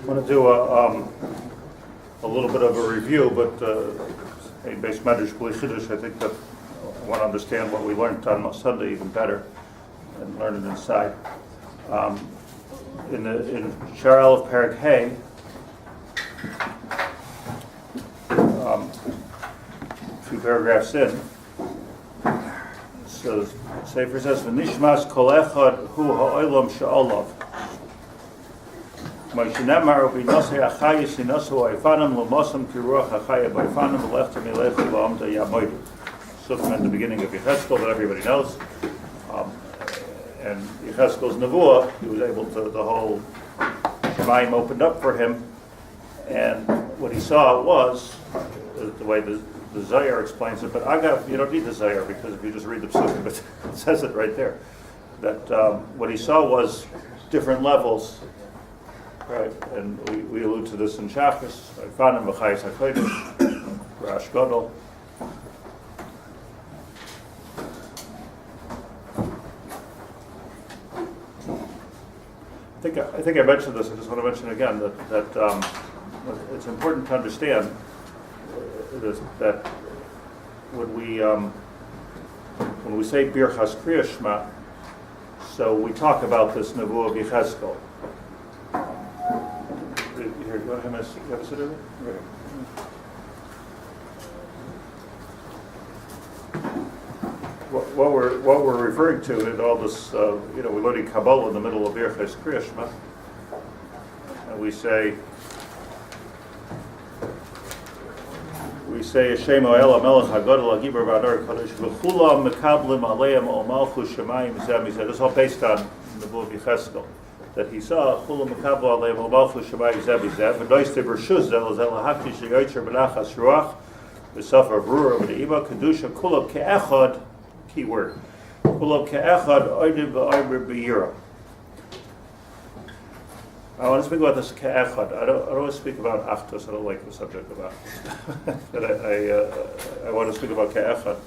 I want to do a little bit of a review, but Beis Medrash B'li Chiddush, I think that I want to understand what we learned on Sunday even better and learn it inside. In Shaar of Perek Hey, a few paragraphs in, so the sefer says, "V'nishmas kol echad hu ha'olam she'olav." Ma'ishinamar u'b'nosei achayis inosu ha'efanim l'mosam kiruach achaya b'efanim v'lechtem ilechu v'amda yamoidu. So from the beginning of Yechezkel that everybody knows, and Yechezkel's nevuah, he was able to, the whole Shemayim opened up for him, and what he saw was, the way the Zohar explains it, but you don't need the Zohar, because if you just read the Psukim, it says it right there, that what he saw was different levels, right, and we allude to this in Shachris, Ifanim v'chayis HaKodesh, Rash Gadol. I think I mentioned this. I just want to mention again that it's important to understand that when we say Birchas Kriya Shema, so we talk about this nevuah of Yechezkel. Here, you want to have a sit over? Okay. What we're referring to in all this, we're learning Kabbalah in the middle of Birchas Kriya Shema, and we say Hashem Oel HaMelech HaGadol HaGibor VaHadar HaKadosh V'chulam Mekablim Aleim Ol Malchus Shemayim Zeh Mizeh. This is all based on the book of Yechezkel, that he saw Chulam Mekablim Aleim Ol Malchus Shemayim Zeh Mizeh V'noiste B'rshuz Zel Zel Lahakti Sheyoytzer B'nachas Ruach V'Safar Brura V'Ne'ima Kedusha Kulam Ke'echad. Key word. Kulam Ke'echad Oidim V'Oimer B'Yira. I want to speak about this Ke'echad. I don't want to speak about Achdus. I don't like the subject of Achdus. But I want to speak about Ke'echad.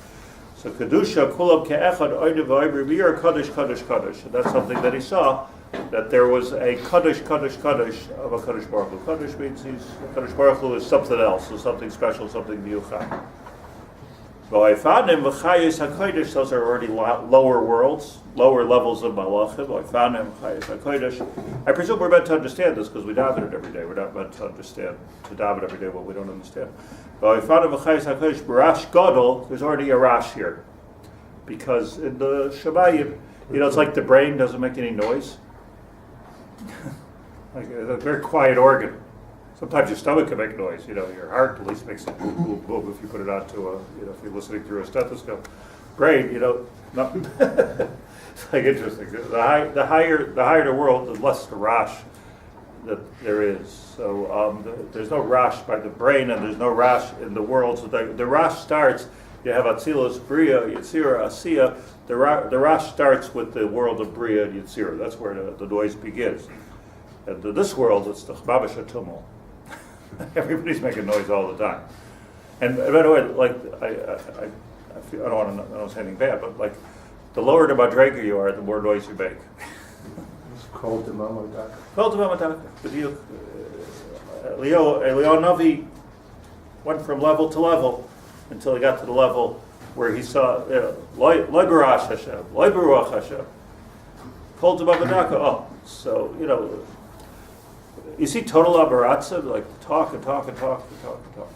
So Kedusha Kulam Ke'echad Oidim V'Oimer B'Yira Kaddish Kaddish Kaddish. And that's something that he saw, that there was a Kaddish Kaddish Kaddish of a Kaddish Baruch Hu. Kaddish means Kaddish Baruch Hu is something else, so something special, something miyuchad. Those are already lower worlds, lower levels of malachim. I presume we're meant to understand this because we daven it every day. We're not meant to daven every day what we don't understand. There's already a rash here, because in the Shemayim, it's like the brain doesn't make any noise. Like a very quiet organ. Sometimes your stomach can make noise, your heart at least makes it boom, boom, boom if you put it onto if you're listening through a stethoscope. Brain, nothing. It's like interesting. The higher the world, the less the rash that there is. So there's no rash by the brain, and there's no rash in the world. So the rash starts, you have Atzilus, Bria, Yetzira, Asiya. The rash starts with the world of Bria and Yetzira. That's where the noise begins. And in this world, it's the Chbabash HaTumul. Everybody's making noise all the time. And by the way, like I don't want to say anything bad, but like the lower the madrega you are, the more noise you make. It's called the Mamadaka. Called the Mamadaka. Eliyahu Navi went from level to level until he got to the level where he saw Loi Barash Hashem, Loi Baruch Hashem. Called the Mamadaka. Oh, so you see total aberratza, like talk and talk and talk and talk and talk.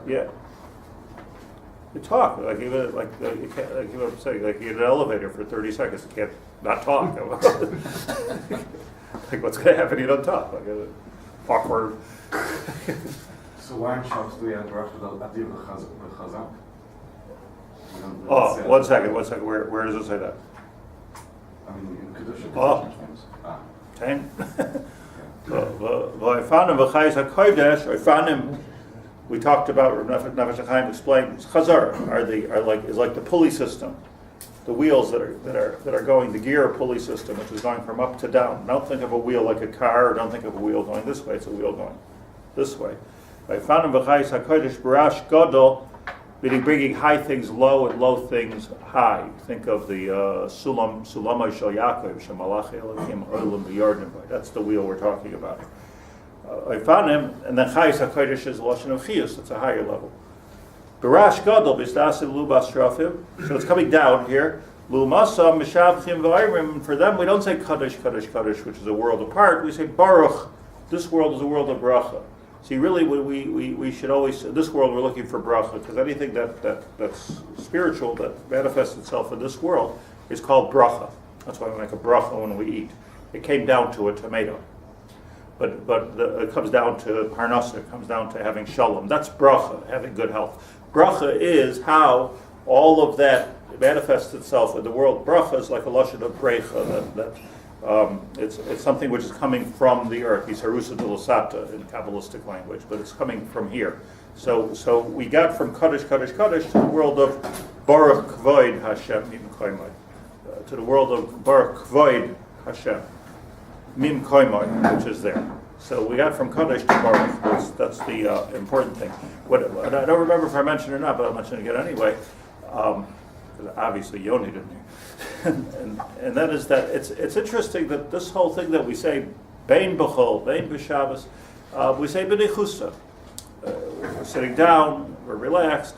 Yeah. You talk like you in an elevator for 30 seconds. You can't not talk. Like what's going to happen? You don't talk. Like awkward. So why in shops do we have Adir Chazak? Oh, one second. Where does it say that? I mean, in Kedusha. Oh. 10. We talked about, Nefesh Hachaim explained, Chazar is like the pulley system, the wheels that are going, the gear pulley system, which is going from up to down. Don't think of a wheel like a car, or don't think of a wheel going this way. It's a wheel going this way. meaning bringing high things low and low things high. Think of the Sulamai Shel Yaakov, Shemalach Elohim Olam B'Yarden. That's the wheel we're talking about. I found him, and then Chayis HaKodesh is Lashon of Chiyus. It's a higher level. Barash Gadol B'Shdasim Lubas Shrafim. So it's coming down here. Lumasam Mishavchim V'Ayrim. For them, we don't say Kadosh, Kadosh, Kadosh, which is a world apart. We say Baruch. This world is a world of bracha. See, really, we should always, in this world, we're looking for bracha, because anything that's spiritual, that manifests itself in this world, is called bracha. That's why we make a bracha when we eat. It came down to a tomato. But it comes down to parnasa, it comes down to having shalom. That's bracha, having good health. Bracha is how all of that manifests itself in the world. Bracha is like a lashon of brecha, it's something which is coming from the earth. It's harusa de losata in Kabbalistic language, but it's coming from here. So we got from Kaddish, Kaddish, Kaddish to the world of Baruch Kvoid Hashem Mim Koimai, to the world of Baruch Kvoid Hashem Mim Koimai, which is there. So we got from Kaddish to Baruch. That's the important thing. What I don't remember if I mentioned it or not, but I'll mention it again anyway. Obviously Yoni didn't hear. and that is that it's interesting that this whole thing that we say Bein B'chol, Bein B'Shabbos, we say B'nechusa. We're sitting down, we're relaxed,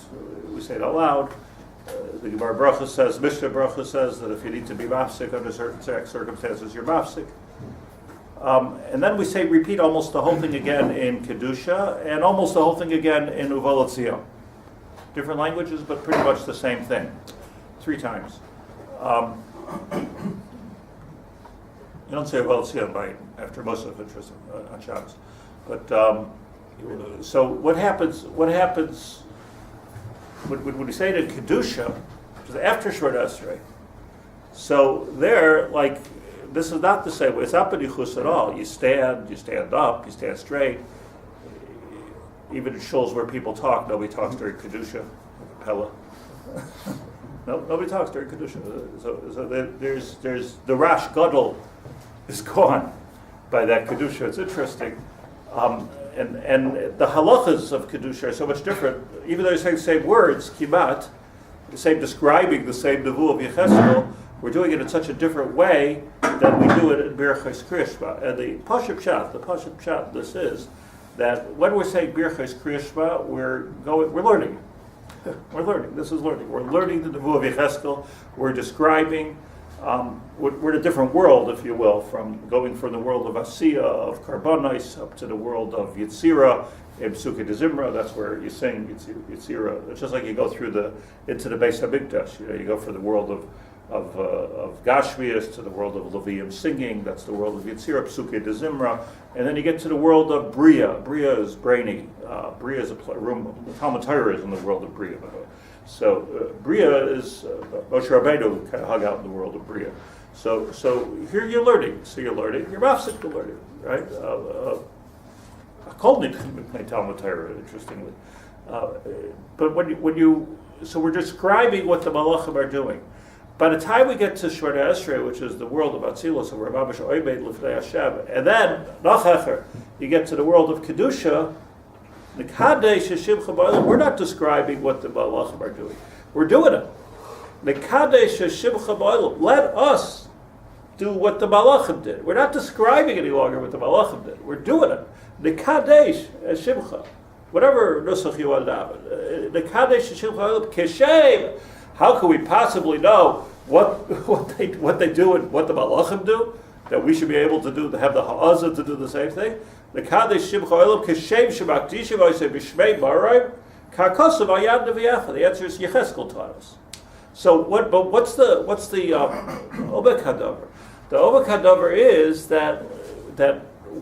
we say it out loud. The Gemara Bracha says, Mishnah Bracha says that if you need to be mafsik under certain circumstances, you're mafsik. And then we say repeat almost the whole thing again in Kedusha and almost the whole thing again in Uval Etzion. Different languages, but pretty much the same thing. 3 times. You don't say Uval Etzion by after most of it on Shabbos. But so what happens when we say it in Kedusha, which is after Shemona Esrei, so there, like, this is not the same way. It's not b'nichus at all. You stand up, you stand straight. Even in shuls where people talk, nobody talks during Kedusha, Pella. No, nobody talks during Kedusha. So there's the Rash Gadol is gone by that Kedusha. It's interesting. And the halachas of Kedusha are so much different. Even though you're saying the same words, kimat, the same describing the same nevuah of Yecheskel, we're doing it in such a different way than we do it in Birchos Kriyashma. And the Pashup Pshat, this is that when we're saying Birchos Kriyashma, we're learning. We're learning. This is learning. We're learning the nevuah of Yecheskel. We're describing. We're in a different world, if you will, going from the world of Asiya, of Karbonis, up to the world of Yitzira, in Psukei de Zimra. That's where you sing Yitzira. It's just like you go into the Beis HaMikdash. You go from the world of Gashmias to the world of Levium singing. That's the world of Yitzira, Psukei de Zimra. And then you get to the world of Bria. Bria is brainy. Bria is a room. The Talmud Torah is in the world of Bria, by the way. So Bria is Moshe Rabbeinu kind of hung out in the world of Bria. So here you're learning. So you're learning. You're mafsik to learning, right? Called me Talmud Torah, interestingly. But so we're describing what the Malachim are doing. By the time we get to Shemona Esrei, which is the world of Atzilus, of Rabbi Oimed Lifnei Hashem, and then Nachacher, you get to the world of Kedusha. The Kadesh Shishim Chabayim, we're not describing what the Malachim are doing. We're doing it. The Kadesh Shishim Chabayim, let us do what the Malachim did. We're not describing any longer what the Malachim did. We're doing it. The Kadesh Shimcha, whatever nusach you want to have. The Kadesh Shishim Chabayim, Keshem. How can we possibly know what they do and what the Malachim do? That we should be able to have the ha'azah to do the same thing? The Kadesh Shimcha Olam Keshem Shemakdishim Oisei B'Shmei Baraim Ka'Kosav Ayad Nevi'echa. The answer is Yecheskel taught us. So what's the Obek Hadavar? The Obek Hadavar is that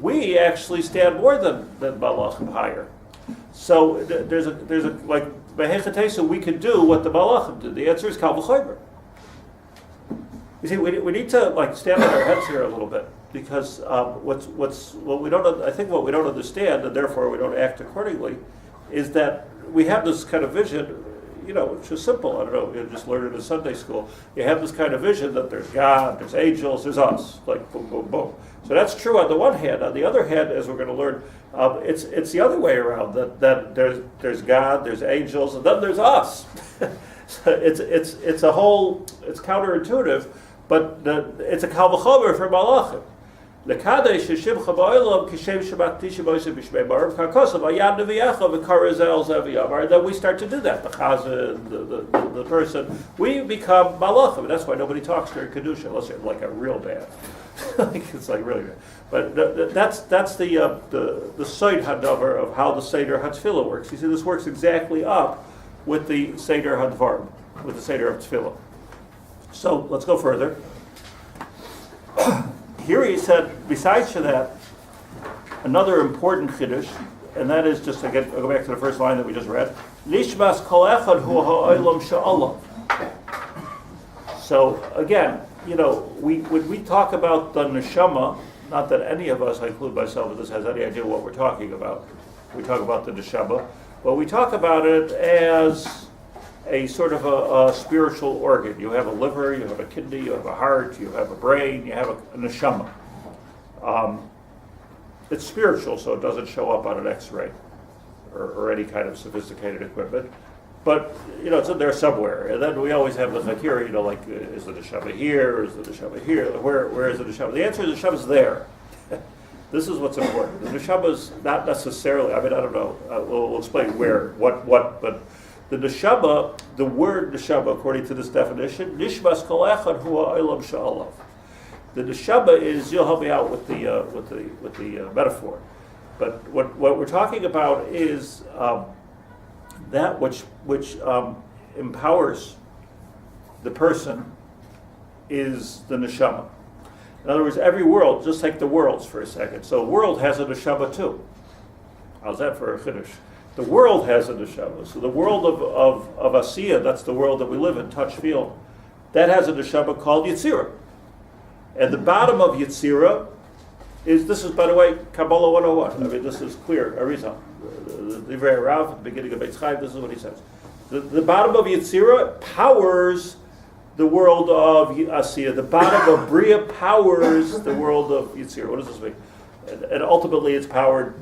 we actually stand more than Malachim higher. So there's a like Behechatesa, we can do what the Malachim did. The answer is Kal V'Chomer. You see, we need to stand on our heads here a little bit, because what we don't understand, and therefore we don't act accordingly, is that we have this kind of vision. it's just simple. I don't know, you just learn it in Sunday school. You have this kind of vision that there's God, there's angels, there's us, like boom, boom, boom. So that's true on the one hand. On the other hand, as we're going to learn, it's the other way around, that there's God, there's angels, and then there's us. So it's a whole, it's counterintuitive, but it's a kal v'chomer for malachim. Lekadesh sheshimcha ba'olam kishem shemakdishim oisem b'shmei baruch hakosav ayad nevi'echa v'karazel zeviyamar. Then we start to do that. The chazan, the person, we become malachim. That's why nobody talks during kedusha unless you're like a real bad. It's like really bad. But that's the side hadavar of how the Seder HaTefillah works. You see, this works exactly up with the Seder HaDvarim, with the Seder of Tefillah. So let's go further. Here he said, besides that, another important chiddush, and that is just, again, I'll go back to the first line that we just read. Nishmas kol echad hu ha'olam sha'alav. So again, when we talk about the neshama, not that any of us, I include myself in this, has any idea what we're talking about. We talk about the neshama, but we talk about it as a sort of a spiritual organ. You have a liver, you have a kidney, you have a heart, you have a brain, you have a neshama. It's spiritual, so it doesn't show up on an X-ray or any kind of sophisticated equipment. But, it's in there somewhere. And then we always have the fakir, like, is the neshama here, or is the neshama here? Where is the neshama? The answer is the neshama's there. This is what's important. The neshama's not necessarily, I don't know, we'll explain where, what, but the neshama, the word neshama, according to this definition, nishmas kol echad hu ha'olam sha'alav. The neshama is, you'll help me out with the metaphor, but what we're talking about is that which empowers the person is the neshama. In other words, every world, just take the worlds for a second. So a world has a neshama too. How's that for a chiddush? The world has a neshama. So the world of Asiya, that's the world that we live in, touch, feel, that has a neshama called Yetzirah. And the bottom of Yetzirah this is, by the way, Kabbalah 101. This is clear, Arizal. The very Rav, at the beginning of Beit Chaim, this is what he says. The bottom of Yetzirah powers the world of Asiya. The bottom of Bria powers the world of Yetzirah. What does this mean? And ultimately it's powered,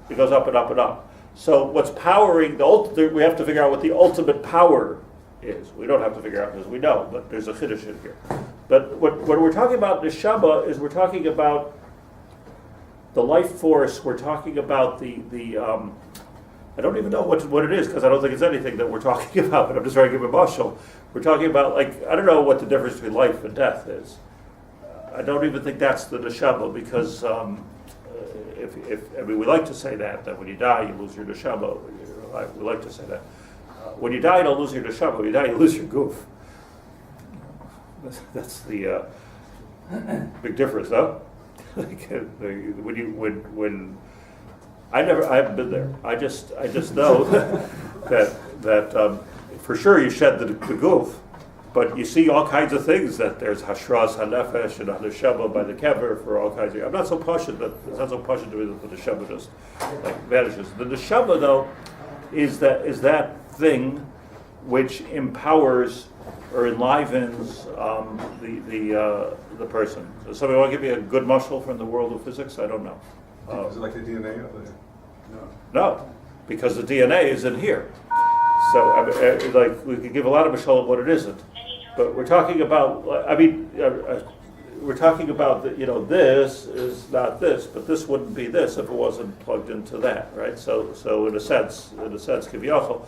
it goes up and up and up. So what's powering we have to figure out what the ultimate power is. We don't have to figure out because we know, but there's a chiddush in here. But when we're talking about neshama, is we're talking about the life force. We're talking about the I don't even know what it is because I don't think it's anything that we're talking about. But I'm just trying to give a mashal. We're talking about, I don't know what the difference between life and death is. I don't even think that's the neshama because. We like to say that when you die you lose your neshama. We like to say that. When you die you don't lose your neshama. When you die you lose your goof. That's the big difference, though. When I haven't been there. I just know that for sure you shed the goof. But you see all kinds of things that there's hashras hanefesh and haneshama by the kever for all kinds of. I'm not so passionate. It's not so passionate to me that the neshama just vanishes. The neshama though is that thing which empowers or enlivens the person. So somebody want to give me a good mashal from the world of physics? I don't know. Is it like the DNA of it? No, because the DNA is in here. So, we could give a lot of mashal of what it isn't, but we're talking about. We're talking about that. This is not this, but this wouldn't be this if it wasn't plugged into that, right? So in a sense, kiviyachol,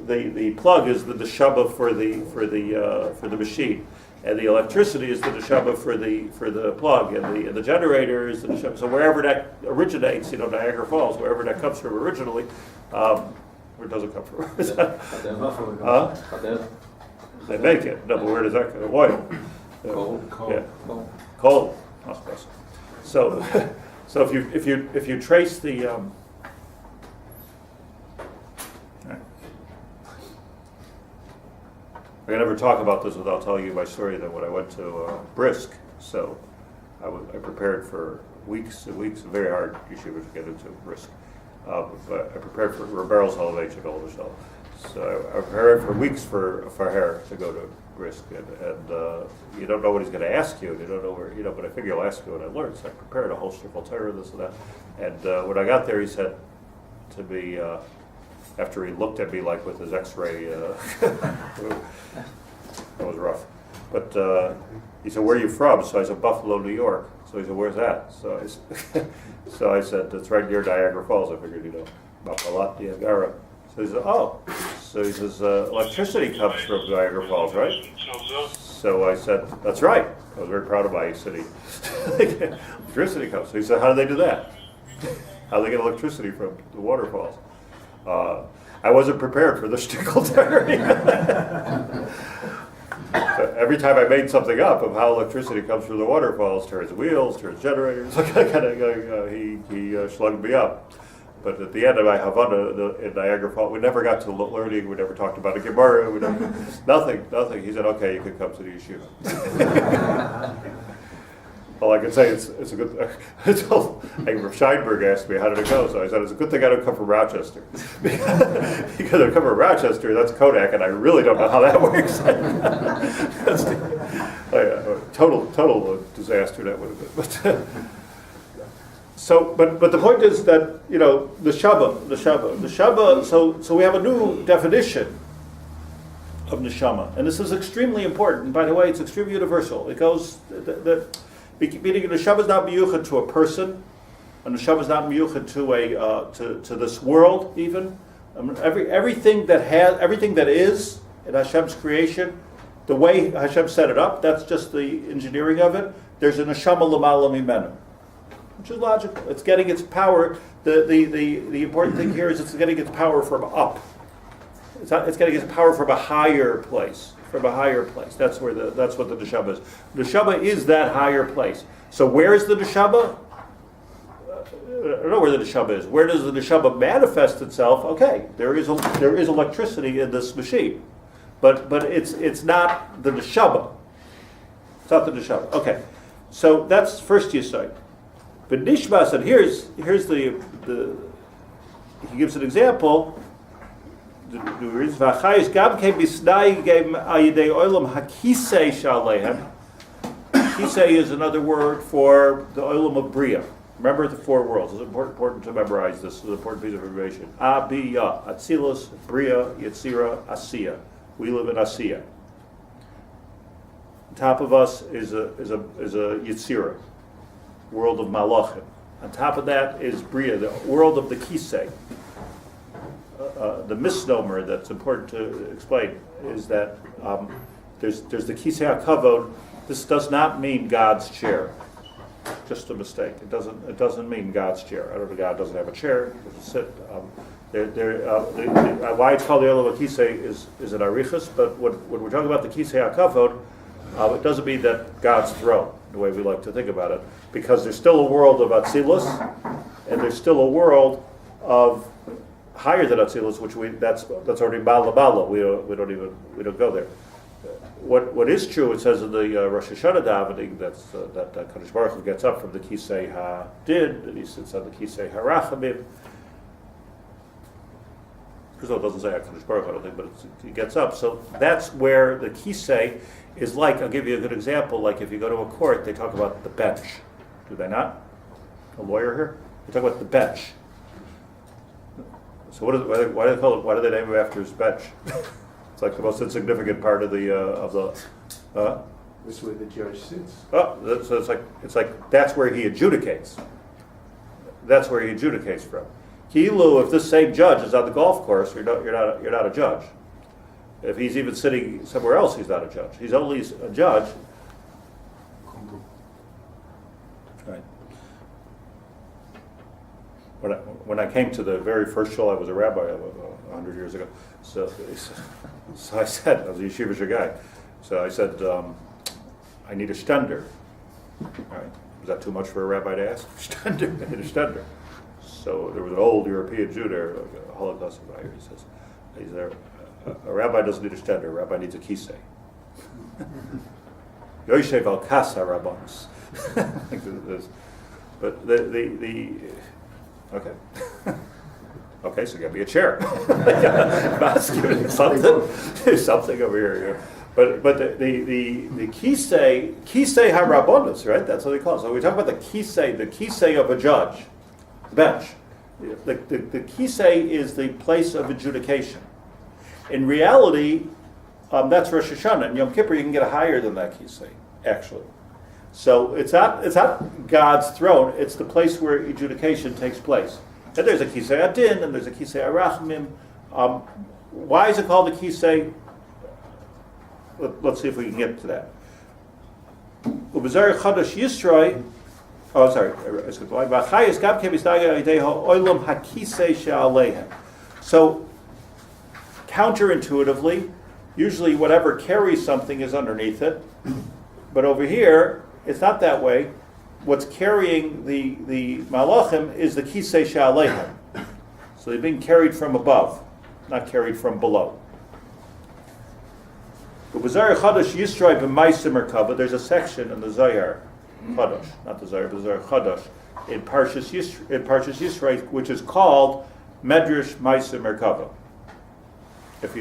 the plug is the neshama for the machine, and the electricity is the neshama for the plug, and the generator is the neshama. So wherever that originates, Niagara Falls, wherever that comes from originally. Where does it come from? They make it. No, but where does that come from? Oil. Coal. Yeah. Coal. So if you trace the I can never talk about this without telling you my story that when I went to Brisk, so I prepared for weeks and weeks, very hard yeshiva to get into Brisk. But I prepared for Rabbi Berel's elevation all the show. So I prepared for weeks for hair to go to Brisk, and you don't know what he's going to ask you. You don't know where, but I figure he'll ask you what I learned. So I prepared a whole shtickle Torah, this and that. And when I got there, he said to me, after he looked at me like with his X-ray, that was rough. But he said, "Where are you from?" So I said, "Buffalo, New York." So he said, "Where's that?" So I said, "It's right near Niagara Falls." I figured, Mapalat, Niagara. So he said, "Oh." So he says, "Electricity comes from Niagara Falls, right?" So I said, "That's right." I was very proud of my city. Electricity comes. So he said, "How do they do that? How do they get electricity from the waterfalls?" I wasn't prepared for the shtickle Torah. Every time I made something up of how electricity comes through the waterfalls, turns wheels, turns generators, he slugged me up. But at the end of my Havana in Niagara Falls, we never got to learning, we never talked about a Gemara, nothing. He said, "Okay, you can come to the yeshiva." All I can say is it's a good. Rav Steinberg asked me how did it go, so I said it's a good thing I don't come from Rochester, because I come from Rochester, that's Kodak, and I really don't know how that works. Total disaster that would have been. But the point is that the Shabbat. So we have a new definition of neshama, and this is extremely important. By the way, it's extremely universal. It goes meaning the neshama is not miyuchad to a person, and the neshama is not miyuchad to this world even. Everything that is in Hashem's creation, the way Hashem set it up, that's just the engineering of it. There's a neshama l'mala mimenu, which is logical. It's getting its power. The important thing here is it's getting its power from up. It's getting its power from a higher place. That's what the neshama is. The neshama is that higher place. So where is the neshama? I don't know where the neshama is. Where does the neshama manifest itself? Okay, there is electricity in this machine, but it's not the neshama. It's not the neshama. Okay, so that's first yesod. But nishmas, and here's the he gives an example. Kisei is another word for the olam of Bria. Remember the four worlds. It's important to memorize this. It's an important piece of information. Abiya, Atzilus, Bria, Yetzira, Asiya. We live in Asiya. On top of us is a Yetzira, world of Malachim. On top of that is Bria, the world of the Kisei. The misnomer that's important to explain is that there's the Kisei HaKavod. This does not mean God's chair. Just a mistake. It doesn't mean God's chair. I don't know. God doesn't have a chair. He doesn't sit. Why it's called the Olam HaKisei is an arichas, but when we're talking about the Kisei HaKavod, it doesn't mean that God's throne, the way we like to think about it, because there's still a world of Atzilus, and there's still a world of higher than Atzilus, which that's already Bala. We don't go there. What is true, it says in the Rosh Hashanah davening that Kadosh Baruch Hu gets up from the Kisei HaDin, and he sits on the Kisei HaRachamim. First of all, it doesn't say Kadosh Baruch Hu, I don't think, but he gets up. So that's where the Kisei is like. I'll give you a good example. Like if you go to a court, they talk about the bench. Do they not? A lawyer here? They talk about the bench. So why do they call it? Why do they name it after his bench? It's like the most insignificant part of the. This is where the judge sits. Oh, so it's like that's where he adjudicates. That's where he adjudicates from. Kilu, if this same judge is on the golf course, you're not a judge. If he's even sitting somewhere else, he's not a judge. He's only a judge. Right. When I came to the very first shul, I was a rabbi 100 years ago. So I said, I was a yeshivish guy. So I said, I need a stender. All right. Was that too much for a rabbi to ask? Stender. I need a stender. So there was an old European Jew there, like a Holocaust survivor. He says, a rabbi doesn't need a stender. A rabbi needs a kisei. Yoshev al kasa rabbans. But the okay. Okay, so give me a chair. something over here. But the kisei harabonus, right? That's what they call it. So we talk about the kisei of a judge, the bench. The kisei is the place of adjudication. In reality, that's Rosh Hashanah. In Yom Kippur, you can get higher than that kisei, actually. So it's not God's throne. It's the place where adjudication takes place. And there's a kisei adin, and there's a kisei arachmim. Why is it called a kisei? Let's see if we can get to that. Ubezar Chadash Yisroi. Oh, sorry. So, counterintuitively, usually whatever carries something is underneath it. But over here, it's not that way. What's carrying the malachim is the kisei she'aleihem. So they're being carried from above, not carried from below. There's a section in the Zohar, Chadash, not the Zohar, but the Zohar Chadash, in Parshas Yisroi, which is called Medrash Ma'aser Merkava. If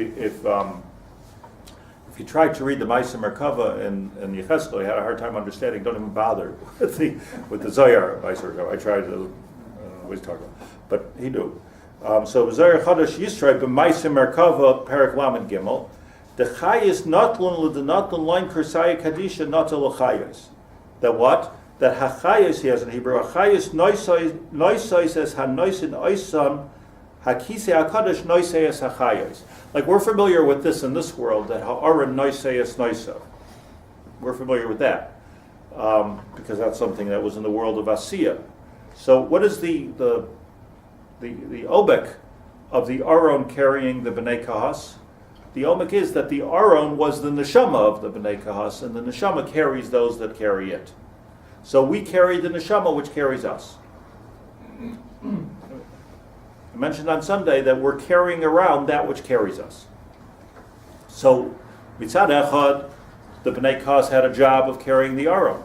you tried to read the Ma'aser Merkava in Yechezkel, you had a hard time understanding. Don't even bother with the Zohar Ma'aser Merkava. I tried to always talk about, but he knew. So Zohar Chadash Yisroi b'Ma'aser Merkava Perek Lamed Gimel. The chayis natlun l'denatlun line kursaya kadisha natal l'chayis. That what? That hachayis, he has in Hebrew, hachayis noisais es hanoisin oisan hakisei hakadosh noisei es hachayis. Like we're familiar with this in this world, that ha'aron noisei es noisav. We're familiar with that because that's something that was in the world of Asiya. So what is the obek of the aron carrying the bnei kahas? The omek is that the aron was the neshama of the bnei kahas, and the neshama carries those that carry it. So we carry the neshama which carries us. I mentioned on Sunday that we're carrying around that which carries us. So mitzad echad, the bnei kahas had a job of carrying the aron.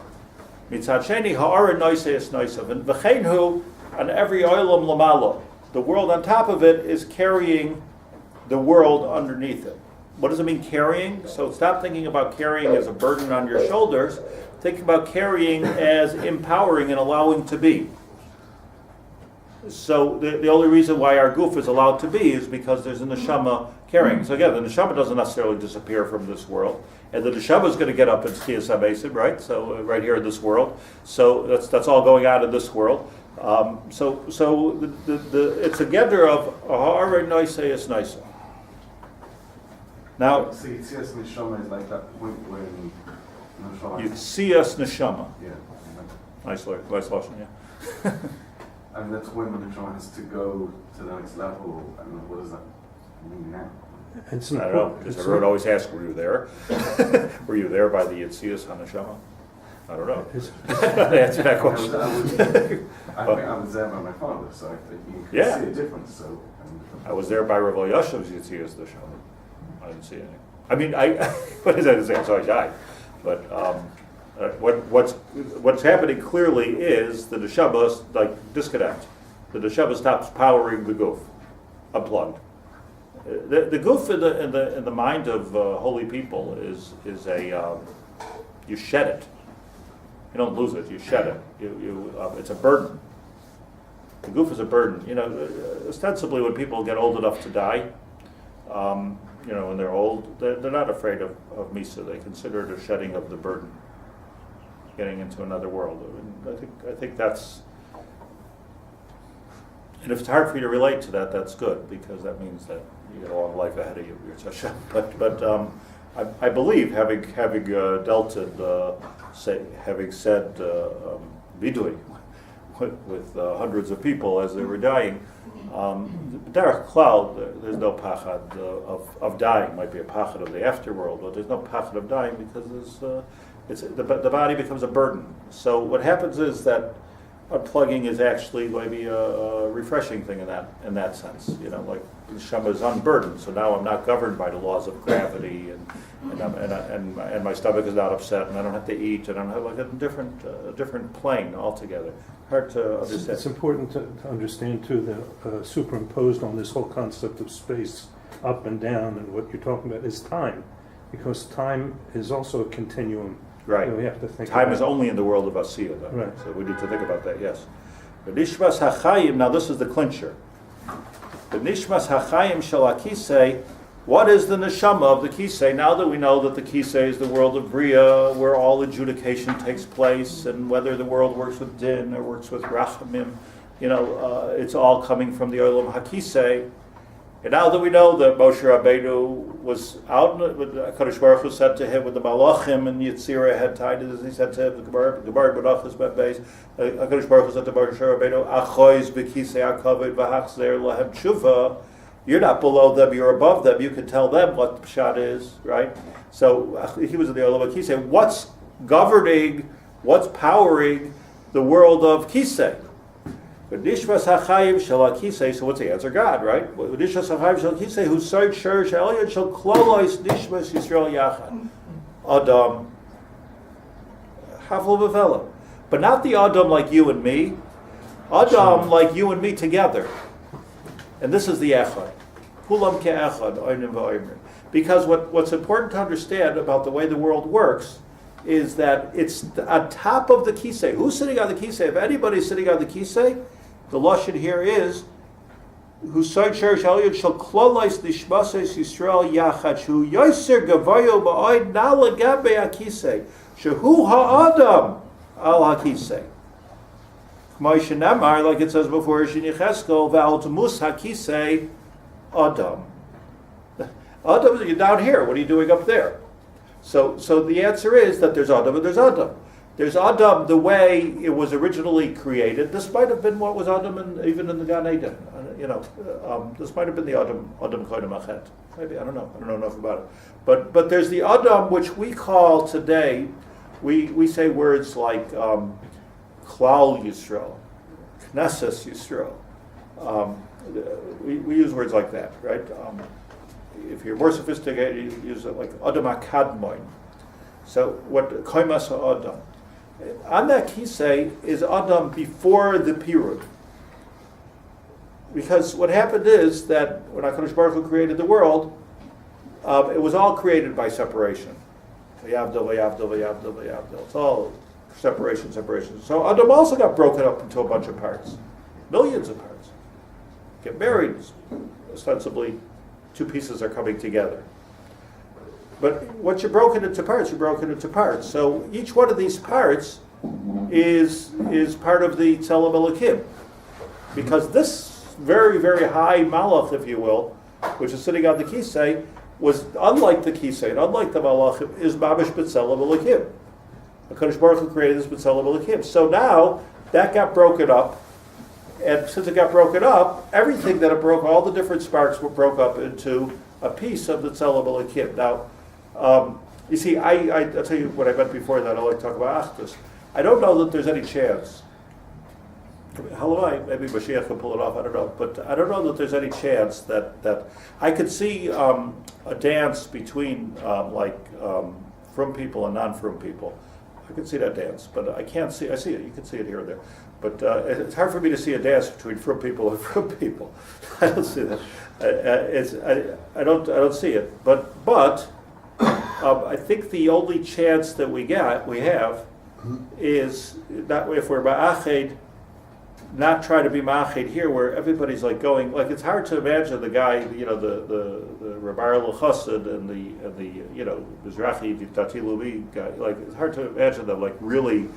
Mitzad sheni ha'aron noisei es noisav, and v'cheinhu, on every oilam lamalo, the world on top of it is carrying the world underneath it. What does it mean, carrying? So stop thinking about carrying as a burden on your shoulders. Think about carrying as empowering and allowing to be. So the only reason why our goof is allowed to be is because there's a neshama carrying. So again, the neshama doesn't necessarily disappear from this world. And the neshama is going to get up in Chiyas HaMesim, right? So right here in this world. So that's all going on in this world. So it's a gather of ha'aron noisei es noisav. Now, Yitzias Neshama is like that point when Yitzias Neshama. Yeah. Nice lesson, yeah. And that's when the Neshama has to go to the next level. I don't know, what does that mean now? I don't know, because everyone always asks, were you there? Were you there by the Yitzias HaNeshama? I don't know. Answer that question. I was there by my father, so I think you can see a difference. So I was there by Rav Yashav's Yitzias Neshama. I didn't see anything. I mean, what is that to say? I'm sorry, died. But what's happening clearly is the neshama disconnect. The neshama stops powering the goof, unplugged. The goof in the mind of holy people is you shed it. You don't lose it. You shed it. It's a burden. The goof is a burden. Ostensibly, when people get old enough to die. When they're old, they're not afraid of Misa. They consider it a shedding of the burden, getting into another world. I think that's, and if it's hard for you to relate to that, that's good, because that means that you got a long life ahead of you. But I believe, having dealt in, having said vidui with hundreds of people as they were dying. Derech Klal, there's no pachad of dying. Might be a pachad of the afterworld, but there's no pachad of dying because the body becomes a burden. So what happens is that unplugging is actually maybe a refreshing thing in that sense. Like the neshama is unburdened, so now I'm not governed by the laws of gravity, and my stomach is not upset, and I don't have to eat, and I'm like a different plane altogether. Hard to understand. It's important to understand too that superimposed on this whole concept of space, up and down, and what you're talking about is time, because time is also a continuum. Right. We have to think Time about. is only in the world of Asiya, though. Right. So we need to think about that, yes. The Nishmas Hachaim, now this is the clincher. The Nishmas Hachaim Shel HaKisei, what is the neshama of the kisei? Now that we know that the kisei is the world of Bria, where all adjudication takes place, and whether the world works with din or works with rachamim, it's all coming from the Olam HaKisei. And now that we know that Moshe Rabbeinu was out, HaKadosh Baruch Hu said to him with the Malachim and Yitzirah had tied it, as he said to him, the Gemara B'Nachas Beis, HaKadosh Baruch Hu said to Moshe Rabbeinu, Achois b'kisei hakavod v'hachzer lahem tshuva. You're not below them, you're above them. You can tell them what the pshat is, right? So he was in the Olam HaKisei. What's governing, what's powering the world of Kisei? Nishmas Hachaim Shel HaKisei. So what's the answer? God, right? Nishmas Hachaim Shel HaKisei, who said Shaar Shel Shel Klolos Nishmas Yisrael Yachad. Adam Havlo V'Vela. But not the Adam like you and me. Adam like you and me together. And this is the Echad. Kulam Ke'echad, Oynim V'Oymrim. Because what's important to understand about the way the world works is that it's on top of the Kisei. Who's sitting on the Kisei? If anybody's sitting on the Kisei, the lashon here is who said Shaar Shel Shel Klolos Nishmasos Yisrael Yachad Shu Yoser Gavayo Ba'oid Na Lagabe HaKisei Shehu Ha'adam Al HaKisei. Moshe Nemar, like it says before, Shinicheskel V'Altamus HaKisei Adam. Adam, you're down here. What are you doing up there? So the answer is that there's Adam and there's Adam. There's Adam the way it was originally created. This might have been what was Adam even in the Gan Eden. This might have been the Adam Kodim Achet. Maybe, I don't know. I don't know enough about it. But there's the Adam which we call today, we say words like Klal Yisrael, Knesset Yisrael. We use words like that, right? If you're more sophisticated, you use it like Adam HaKadmoin. So what Koimas HaAdam. On that kisei is Adam before the Pirud. Because what happened is that when HaKadosh Baruch Hu created the world, it was all created by separation. V'yavdil, v'yavdil, v'yavdil, v'yavdil. It's all separation. So Adam also got broken up into a bunch of parts. Millions of parts. Get married, ostensibly, two pieces are coming together. But once you're broken into parts. So each one of these parts is part of the Tzelem Elokim. Because this very, very high Malach, if you will, which is sitting on the Kisei, was unlike the Kisei, and unlike the Malachim, is Mamish B'Tzelem Elokim. HaKadosh Baruch Hu created this B'Tzelem Elokim. So now, that got broken up, and since it got broken up, everything that it broke, all the different sparks were broke up into a piece of the Tzelem Elokim. Now, you see, I'll tell you what I meant before that. I like to talk about Achdus. I don't know that there's any chance. Maybe Mashiach can pull it off. I don't know, but I don't know that there's any chance that I could see a dance between frum people and non-frum people. I can see that dance, but I can't see. I see it. You can see it here or there, but it's hard for me to see a dance between frum people and frum people. I don't see that. I don't see it. But I think the only chance that we have is that if we're ma'ached, not try to be ma'ached here, where everybody's like going. Like it's hard to imagine the guy, the Rabbi Chassid and the Mizrahi, the Dati Levi guy. Like it's hard to imagine them like really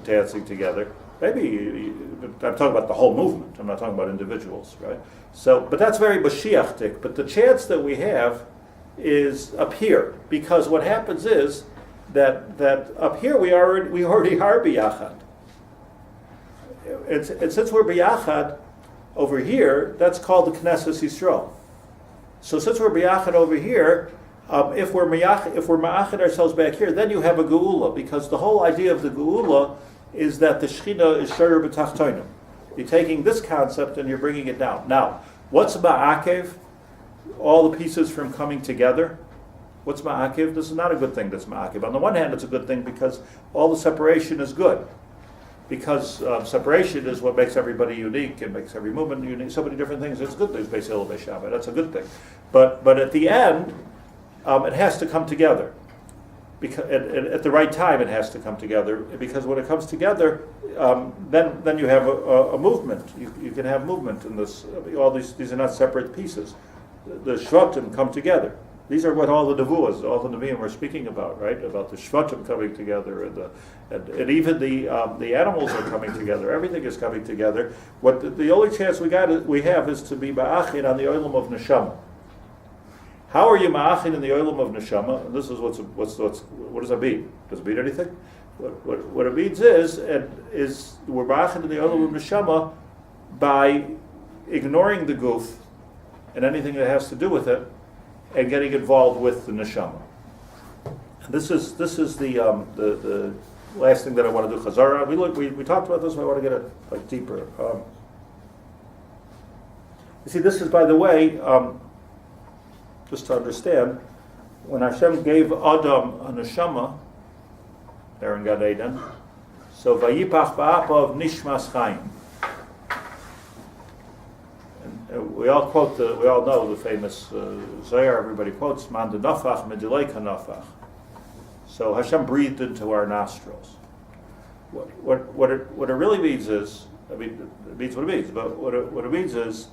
dancing together. Maybe I'm talking about the whole movement. I'm not talking about individuals, right? So, but that's very Mashiachtic. But the chance that we have is up here, because what happens is that up here we already are biyachad. And since we're biyachad over here, that's called the Knesset Yisrael. So since we're biyachad over here, if we're ma'achad ourselves back here, then you have a geula, because the whole idea of the geula is that the Shechina is Shaar b'tachtonim. You're taking this concept and you're bringing it down. Now, what's ma'akev? All the pieces from coming together. What's ma'akev? This is not a good thing that's ma'akev. On the one hand, it's a good thing because all the separation is good. Because separation is what makes everybody unique and makes every movement unique. So many different things. It's good things, Beis Hillel, Beis Shammai. That's a good thing. But at the end, it has to come together. Because at the right time, it has to come together. Because when it comes together, then you have a movement. You can have movement in this. All these are not separate pieces. The Shvatim come together. These are what all the Nevuahs, all the Nevi'im are speaking about, right? About the Shvatim coming together, and even the animals are coming together. Everything is coming together. The only chance we have is to be ma'achin on the olam of neshama. How are you ma'achin in the olam of neshama? And this is what does that mean? Does it mean anything? What it means is we're ma'achin in the olam of neshama by ignoring the guf and anything that has to do with it, and getting involved with the neshama. And this is the last thing that I want to do. Chazara. We talked about this, but I want to get it deeper. You see, this is, by the way, just to understand, when Hashem gave Adam a neshama, there in Gan Eden, so vayipach ba'apav nishmas chaim. We all know the famous Zohar. Everybody quotes man de nafach medilei kanafach. So Hashem breathed into our nostrils. What it really means is, it means what it means. But what it means is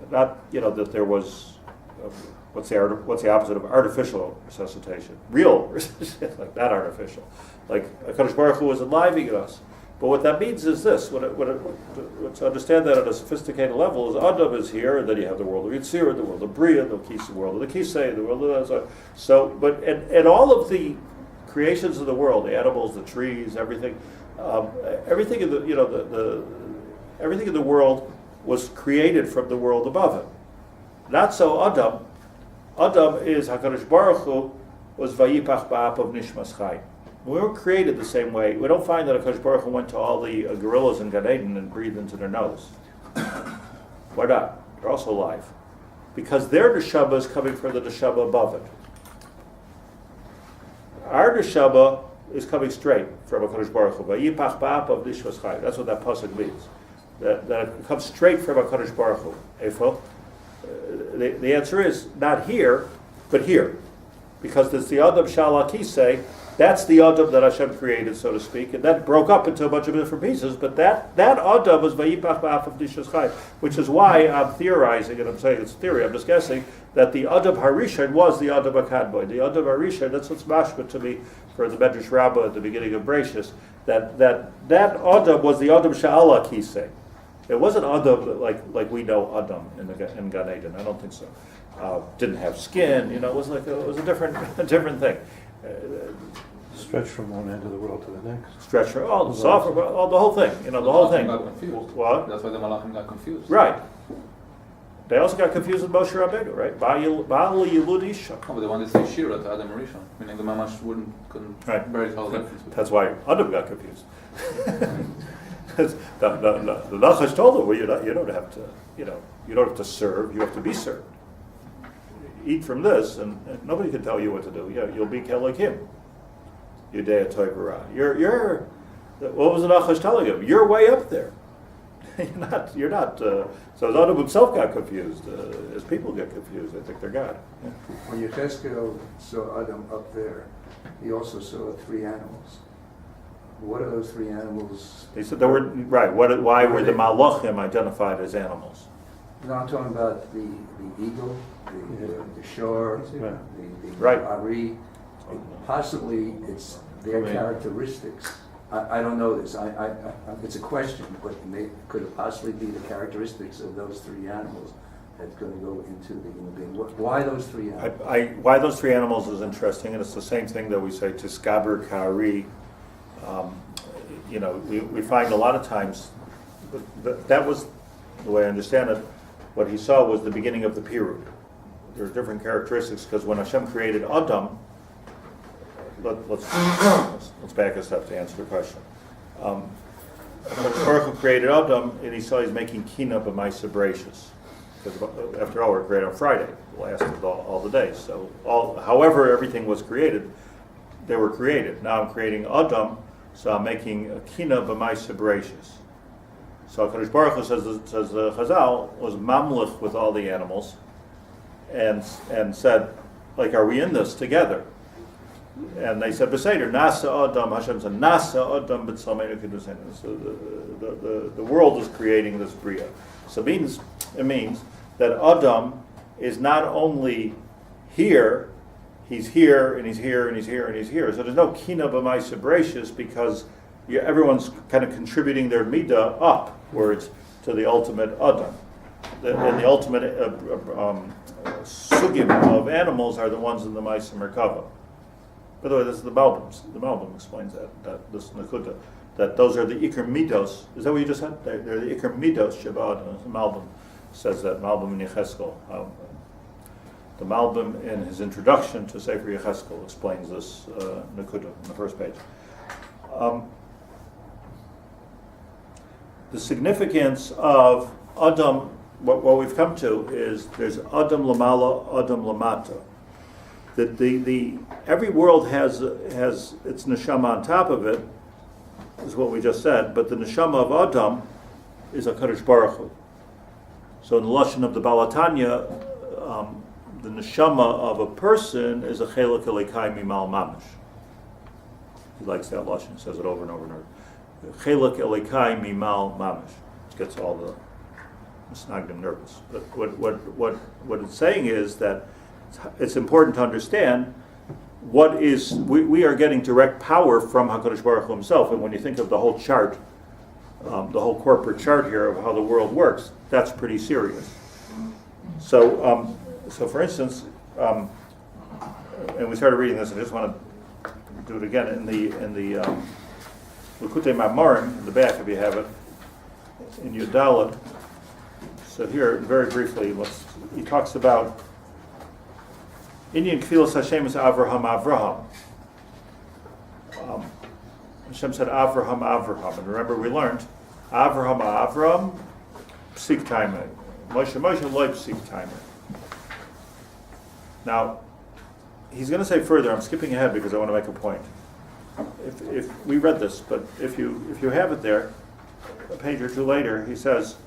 not that there was what's the opposite of artificial resuscitation? Real resuscitation, like not artificial. Like HaKadosh Baruch Hu was enlivening us. But what that means is this: to understand that at a sophisticated level is Adam is here, and then you have the world of Yitzir, the world of Bria, the world of the Kisei, the world of and all of the creations of the world, the animals, the trees, everything in the everything in the world was created from the world above it. Not so Adam. Adam is HaKadosh Baruch Hu was Vayipach ba'apav nishmas chai. We weren't created the same way. We don't find that HaKadosh Baruch Hu went to all the gorillas in Gan Eden and breathed into their nose. Why not? They're also alive. Because their neshama is coming from the neshama above it. Our neshama is coming straight from HaKadosh Baruch Hu. Vayipach ba'apav nishmas chai. That's what that pasuk means. That it comes straight from HaKadosh Baruch Hu. Eifel? The answer is not here, but here. Because there's the Adam Shalak Kisei. That's the Adam that Hashem created, so to speak, and that broke up into a bunch of different pieces. But that Adam was Vayipach ba'apav nishmas chai, which is why I'm theorizing, and I'm saying it's theory. I'm just guessing that the Adam Harishon was the Adam Akadboy. The Adam Harishon. That's what's mashma to me for the Medrash Rabbah at the beginning of Bereishis. That Adam was the Adam Sha'ala Kisei. It wasn't Adam like we know Adam in Gan Eden. I don't think so. Didn't have skin. It was a different thing. Stretch from one end of the world to the next. Stretch from the whole thing. The whole thing. Got confused. What? That's why the Malachim got confused. Right. They also got confused with Moshe Rabbeinu, right? Ba'al Yilud Isha. Oh, but they wanted to say Shira to Adam Rishon, meaning the Mamash couldn't very tell the difference. That's why Adam got confused. The Nachash told him, well, you don't have to serve. You have to be served. Eat from this, and nobody can tell you what to do. You'll be like him. Yudea Toivara. You're. What was the Nachash telling him? You're way up there. You're not. So Adam himself got confused. As people get confused, they think they're God. Yeah. When Yechezkel saw Adam up there, he also saw three animals. What are those three animals? He said there were right. Why were the Malachim identified as animals? No, I'm talking about the eagle, the Shaar, the Right. Ari. Possibly it's their characteristics. I don't know this. It's a question, but could it possibly be the characteristics of those three animals that's going to go into the human being? Why those three animals? Why those three animals is interesting, and it's the same thing that we say to Skaber Kari. We find a lot of times that was the way I understand it. What he saw was the beginning of the Pirud. There's different characteristics because when Hashem created Adam, let's back a step to answer the question. Baruch Hu created Adam, and he saw he's making kina b'maisa bereshis. Because after all, we're created on Friday, the last of all the days. So, however everything was created, they were created. Now I'm creating Adam, so I'm making a kina b'maisa bereshis. So HaKadosh Baruch Hu says Chazal was mamlich with all the animals, and said, like, are we in this together? And they said, Beseder, Nasa Adam, Hashem said, Nasa Adam b'tzameinu kedusenu. So the world is creating this Bria. So it means that Adam is not only here, he's here, and he's here, and he's here, and he's here. So there's no kina b'maisa bereshis because everyone's kind of contributing their midah upwards to the ultimate Adam. And the ultimate sugim of animals are the ones in the Maisa Merkava. By the way, this is the Malbim. The Malbim explains that this Nakuda, that those are the Iker Midos. Is that what you just said? They're the Iker Midos Shabbat. The Malbim says that, Malbim in Yecheskel. The Malbim, in his introduction to Sefer Yecheskel, explains this Nakuda on the first page. The significance of Adam, what we've come to is there's Adam Lamala, Adam Lamata. That the every world has its neshama on top of it, is what we just said, but the neshama of Adam is HaKadosh Baruch Hu. So in the Lashon of the Balatanya, the neshama of a person is a chelak elikai mimal mamish. He likes that Lashon, he says it over and over and over. Chelak elikai mimal mamish. It gets all the misnagdim nervous. But what it's saying is that it's important to understand what is, we are getting direct power from HaKadosh Baruch Hu himself, and when you think of the whole chart, the whole corporate chart here of how the world works, that's pretty serious. So for instance, and we started reading this, I just want to do it again, in the Likutei Ma'amarim, in the back if you have it, in Yudala. So here, very briefly, he talks about Indian Kehillat Hashem is Avraham. Hashem said Avraham. And remember we learned Avraham, Psik Taimeh. Moshe loy Psik Taimeh. Now, he's going to say further, I'm skipping ahead because I want to make a point. If we read this, but if you have it there, a page or two later, he says,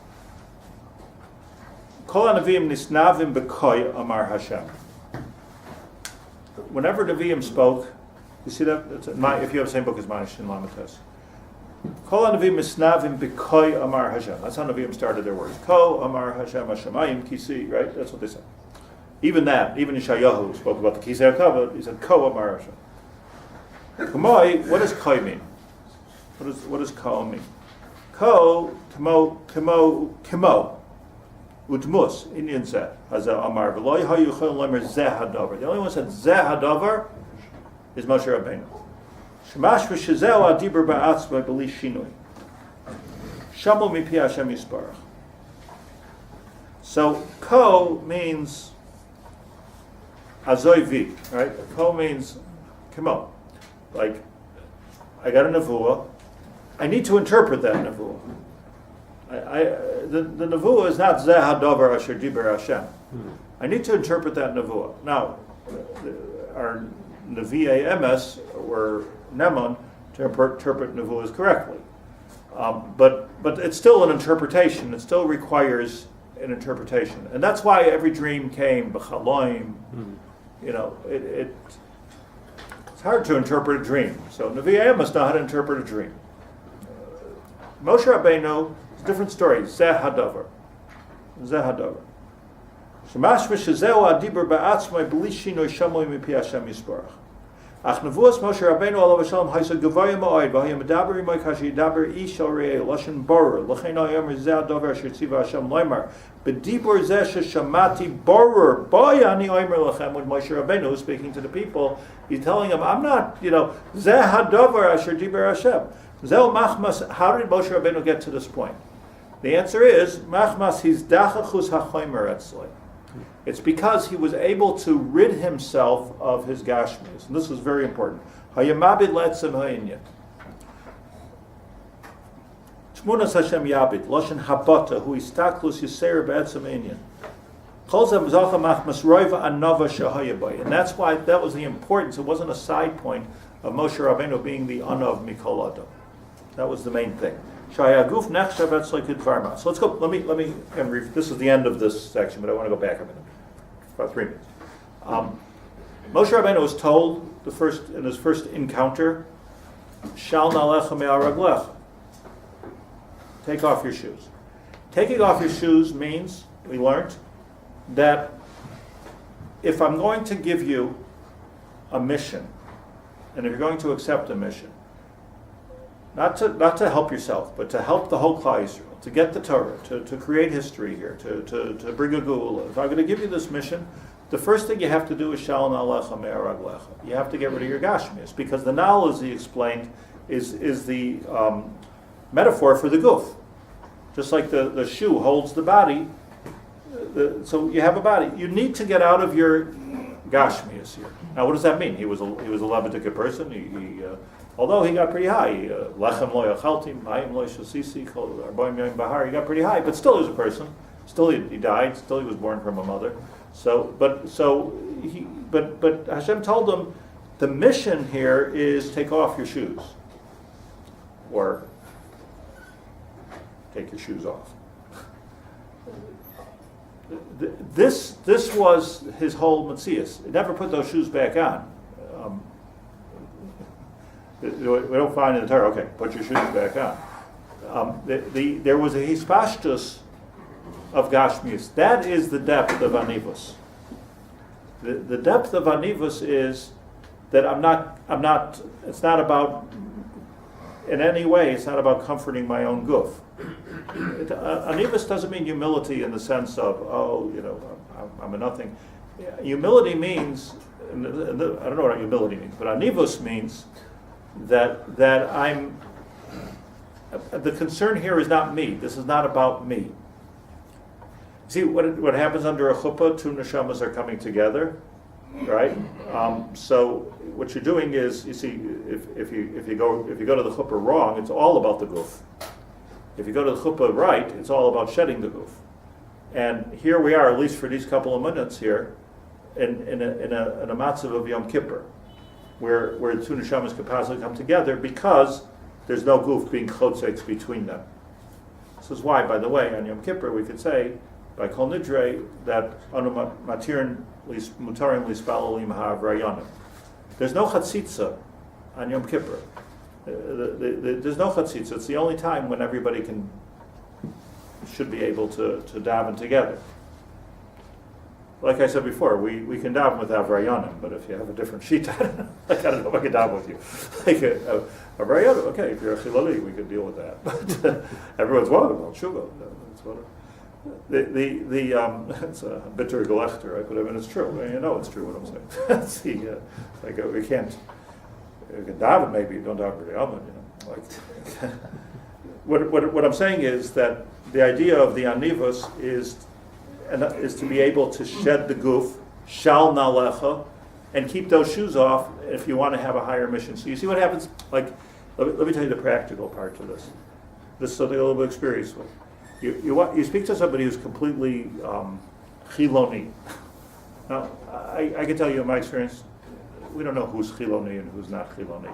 Kol HaNeviim nisnavim b'koy amar Hashem. Whenever Nevi'im spoke, you see that? If you have the same book as mine, Shin Lamates. Kol HaNeviim nisnavim b'koy amar Hashem. That's how Nevi'im started their words. Ko amar Hashem Hashemayim kisi, right? That's what they said. Even Yeshayahu spoke about the Kisei HaKavod, he said Ko amar Hashem. Kamoi, what does Koi mean? What does Ko mean? Ko, kimo. Udmus, Indian said, Hazeh Amar, V'lo yuchol lemer zeh hadavar. The only one who said zeh hadavar is Moshe Rabbeinu. Shemash v'shezeu adibur ba'atzma b'li shinui. Shamu mipi Hashem yisparach. So, ko means azoivi, right? Ko means, come on. Like, I got a nevuah, I need to interpret that nevuah. The nevuah is not zeh hadavar asher diber Hashem. I need to interpret that nevuah. Now, our nevi'ei emes or nemon to interpret nevuahs correctly, but it's still an interpretation. It still requires an interpretation, and that's why every dream came b'chaloim. You know, it's hard to interpret a dream. So nevi'ei emes know how to interpret a dream. Moshe Rabbeinu. Different story. Zeh hadavar. Shemash v'shezeu adibur ba'atzmai b'li shinoi shamoi mipi Hashem yisparach. Ach nevuas Moshe Rabbeinu alav shalom haisa gevaya ma'od v'hayim medaber imay kashi daber ish al re'eh lashon borur l'chein ha'yomer zeh hadavar asher tziva Hashem loymar b'dibur zeh sheshamati borur boy ani omer lachem. When Moshe Rabbeinu is speaking to the people, he's telling them, I'm not, zeh hadavar asher diber Hashem. Zeh machmas. How did Moshe Rabbeinu get to this point? The answer is, machmas his dachachus hachomer etzloi. It's because he was able to rid himself of his gashmis. And this is very important. Hayamabid letzem ha'inyat. Shmunas Hashem Yabit, Loshen Habata, Hu Istaklus Yisera B'etzem Inyan. And that's why that was the importance. It wasn't a side point of Moshe Rabbeinu being the Anav Mikol Adam. That was the main thing. So let's go. Let me again, this is the end of this section, but I want to go back a minute, about 3 minutes. Moshe Rabbeinu was told in his first encounter, Shal na'alecha me'araglecha. Take off your shoes. Taking off your shoes means, we learned, that if I'm going to give you a mission, and if you're going to accept a mission, not to help yourself, but to help the whole Klal Yisrael, to get the Torah, to create history here, to bring a Geula. If I'm going to give you this mission, the first thing you have to do is Shal na'alecha me'araglecha. You have to get rid of your gashmias, because the na'al, as he explained, is the metaphor for the guf. Just like the shoe holds the body, so you have a body. You need to get out of your gashmias here. Now, what does that mean? He was a Levitic person. He although he got pretty high, lechem lo yachalti, mayim lo shasisi, arboim yom bahar. He got pretty high, but still he was a person. Still he died. Still he was born from a mother. But Hashem told him the mission here is take off your shoes, or take your shoes off. This was his whole Metzias. He never put those shoes back on. We don't find in the Torah, okay, put your shoes back on. There was a hispashtus of Gashmius. That is the depth of Anivus. The depth of Anivus is that it's not about, in any way, it's not about comforting my own guf. Anivus doesn't mean humility in the sense of, I'm a nothing. Humility means, I don't know what humility means, but Anivus means that I'm, the concern here is not me. This is not about me. See, what happens under a chuppah, two neshamas are coming together, right? So what you're doing is, you see, if you go to the chuppah wrong, it's all about the guf. If you go to the chuppah right, it's all about shedding the guf. And here we are, at least for these couple of minutes here, in a matzav of Yom Kippur, where the two neshamas could possibly come together because there's no guf being chotzex between them. This is why, by the way, on Yom Kippur we could say, by Kol Nidre, that anu matarim lispalolim ha'avrayanim. There's no chatzitza on Yom Kippur. There's no chatzitza. It's the only time when everybody should be able to daven together. Like I said before, we can daven with avrayanim, but if you have a different sheet, I don't know if I can daven with you. Like avrayanim, okay, if you're a chilali, we could deal with that. But everyone's wondering about shuvah. It's whatever. It's a bitter gelechter, right? But I mean, it's true. I mean, you know it's true what I'm saying. We can daven, maybe don't daven for the oven, what I'm saying is that the idea of the anivus is to be able to shed the guf, shal na'alecha, and keep those shoes off if you want to have a higher mission. So you see what happens? Like, let me tell you the practical part to this. This is something a little bit experienced with. You speak to somebody who's completely chiloni. Now, I can tell you in my experience, we don't know who's chiloni and who's not chiloni.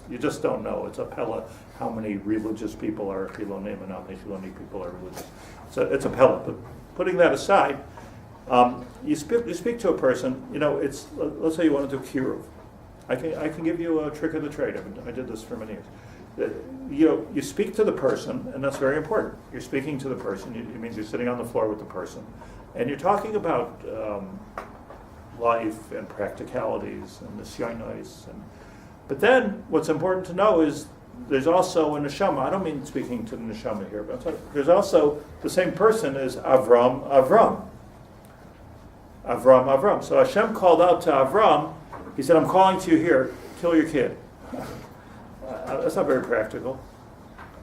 You just don't know. It's a pella how many religious people are chilonim and how many chiloni people are religious. So it's a pella. But putting that aside, you speak to a person. Let's say you want to do kiruv. I can give you a trick of the trade. I did this for many years. You speak to the person, and that's very important. You're speaking to the person. It means you're sitting on the floor with the person, and you're talking about life and practicalities and nisyonos. But then, what's important to know is there's also a neshama. I don't mean speaking to the neshama here, but there's also the same person is Avram. So Hashem called out to Avram. He said, "I'm calling to you here. Kill your kid." That's not very practical.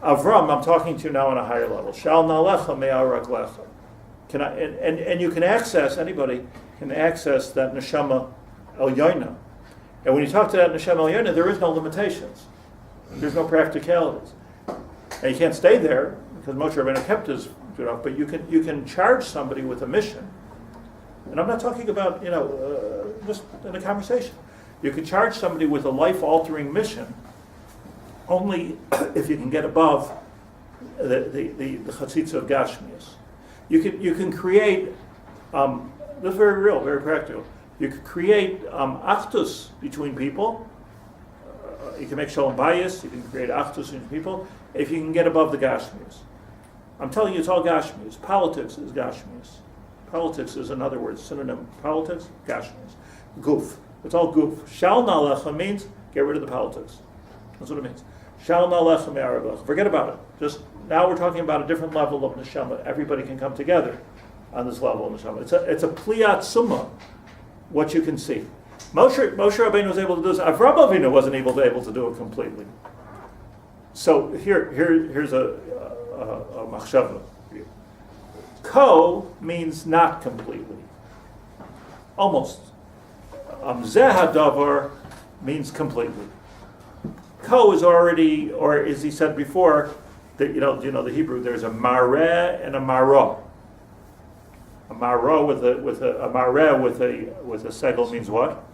Avram, I'm talking to you now on a higher level. Shal na'alecha me'araglecha. And you can access, anybody can access that neshama elyoina. And when you talk to that neshama elyoina, there is no limitations. There's no practicalities. And you can't stay there because Moshe Rabbeinu kept his, but you can charge somebody with a mission. And I'm not talking about, just in a conversation. You can charge somebody with a life-altering mission only if you can get above the chatzitza of Gashmias. You can create, this is very real, very practical. You can create achdus between people. You can make shalom bayis. You can create achdus between people if you can get above the Gashmias. I'm telling you, it's all Gashmias. Politics is Gashmias. Politics is, in other words, synonym. Politics, Gashmias. Goof. It's all goof. Shal nalecha means get rid of the politics. That's what it means. Shal nalecha me'arabach. Forget about it. Just now we're talking about a different level of neshama. Everybody can come together on this level of neshama. It's a pliyat summa, what you can see. Moshe Rabbeinu was able to do this. Avraham Avinu wasn't able to do it completely. So here's a machshava. Ko means not completely. Almost. Zeh hadavar means completely. Ko is already, or as he said before, that the Hebrew. There's a mareh and a marah. A marah with a segel means what?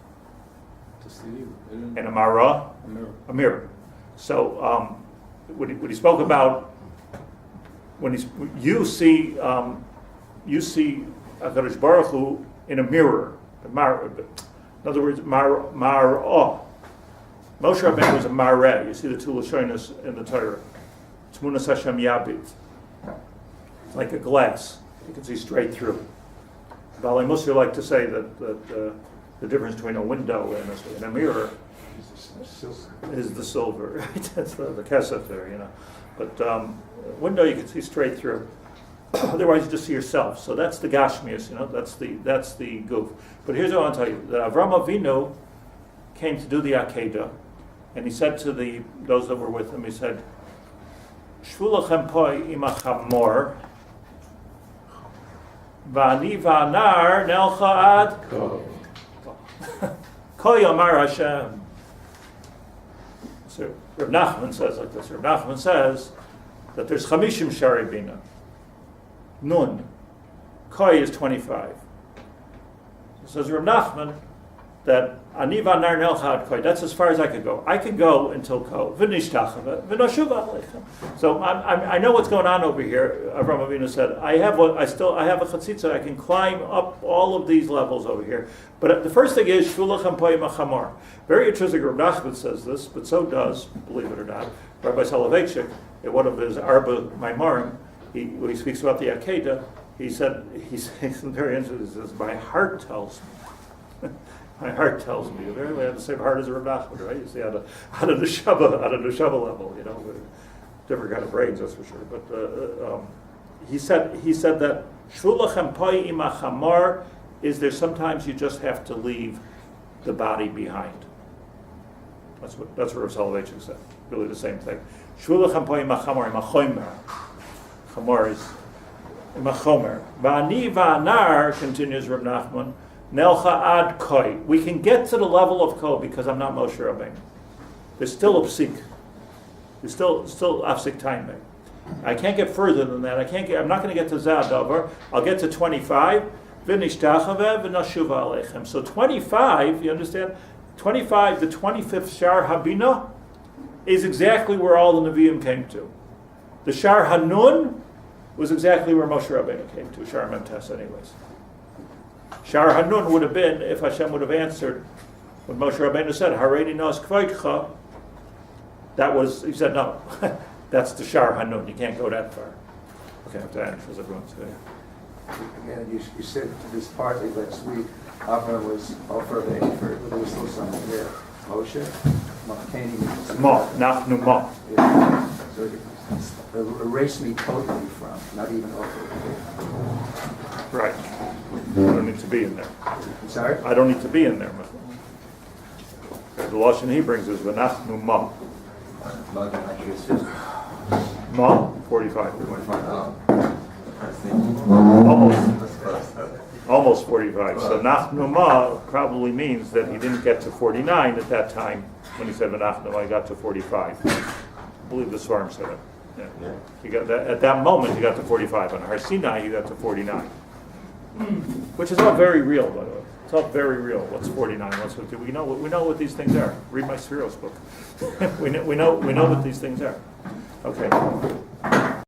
To see. And a marah, a mirror. So what he spoke about when you see HaKadosh Baruch Hu in a mirror. In other words, mar'ah. Moshe Rabbeinu was a mareh. You see the two Lashonos in the Torah. Tmunas Hashem Yabit. It's like a glass. You can see straight through. Balei Musar like to say that the difference between a window and a mirror is the silver. Right? That's the kesef there, But window you can see straight through. Otherwise, you just see yourself. So that's the Gashmias, that's the goof. But here's what I want to tell you: that Avraham Avinu came to do the Akedah, and he said to those that were with him, he said, "Shvu lachem poi im hachamor, v'ani v'anar nelcha ad ko yomar Hashem." So Reb Nachman says like this. Reb Nachman says that there's chamishim shari bina. Nun. Koi is 25. It says Reb Nachman that ani v'anar nelcha ad koi. That's as far as I could go. I could go until ko. V'nishtachava v'noshuva aleichem. So I know what's going on over here. Avraham Avinu said, I have a chatzitza. I can climb up all of these levels over here. But the first thing is shvulachem poyim achamor. Very interesting. Reb Nachman says this, but so does, believe it or not, Rabbi Soloveitchik in one of his Arba Maimarim. When he speaks about the Akedah, he says very interesting. He says, "My heart tells me." My heart tells me. Apparently, I have the same heart as a Reb Nachman, right? You see, on a neshama level, different kind of brains, that's for sure. But he said that shvulachem poi im achamar is there. Sometimes you just have to leave the body behind. That's what Rav Soloveitchik said. Really, the same thing. Shvulachem poi im achamar im achomer. Chamor is im achomer. Va'ani va'anar, continues Reb Nachman. Nelcha ad koi. We can get to the level of ko because I'm not Moshe Rabbeinu. There's still a psik. There's still afsik time there. I can't get further than that. I'm not going to get to Zad Davar. I'll get to 25. V'nishtachave v'nashuva aleichem. So 25, you understand? 25, the 25th Shaar Habina, is exactly where all the Nevi'im came to. The Shaar Hanun was exactly where Moshe Rabbeinu came to. Shaar Memtes, anyways. Shaar Hanun would have been if Hashem would have answered when Moshe Rabbeinu said, "Hareini nos kvoitcha." He said, no, that's the Shaar Hanun. You can't go that far. Okay, I have to answer because everyone's there. Again, you said this partly last week. Abba was offered but there was still something there. Moshe, Makani. Ma, nachnu ma. Yeah. So it erased me totally from, not even offered. Right. I don't need to be in there. I'm sorry? I don't need to be in there. The Lashon he brings is v'nachnu ma. Ma, 45. Almost 45. So nachnu ma probably means that he didn't get to 49 at that time when he said v'nachnu ma, he got to 45. I believe the Svarim said it. Yeah. You got that, at that moment, you got to 45. On Har Sinai, you got to 49. Which is all very real, by the way. It's all very real. What's 49? What's 50? We know what these things are. Read my Spheros book. we know what these things are. Okay.